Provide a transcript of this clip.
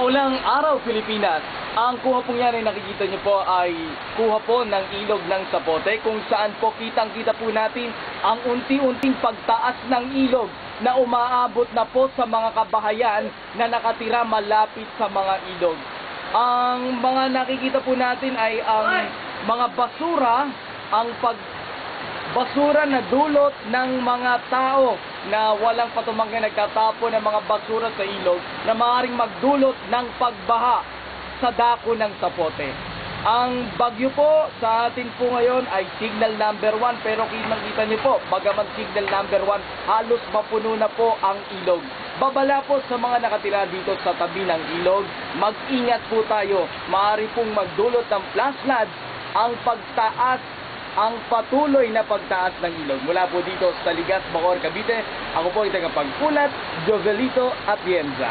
Maulang araw, Pilipinas. Ang kuha pong yan ay nakikita niyo po ay kuha po ng ilog ng Zapote, kung saan po kitang-kita po natin ang unti-unting pagtaas ng ilog na umaabot na po sa mga kabahayan na nakatira malapit sa mga ilog. Ang mga nakikita po natin ay ang mga basura, basura na dulot ng mga tao na walang patumangkin nagtatapon ng mga basura sa ilog na maaaring magdulot ng pagbaha sa dako ng Zapote. Ang bagyo po sa atin po ngayon ay signal number 1, pero kitang-kita niyo po, bagaman signal number 1, halos mapuno na po ang ilog. Babala po sa mga nakatira dito sa tabi ng ilog, mag-ingat po tayo. Maaari pong magdulot ng flash floods ang pagtaas, ang patuloy na pagtaas ng ilog. Mula po dito sa Ligas, Bacoor, Cavite, ako po ay tagapagpulat, Jovelito Atienza.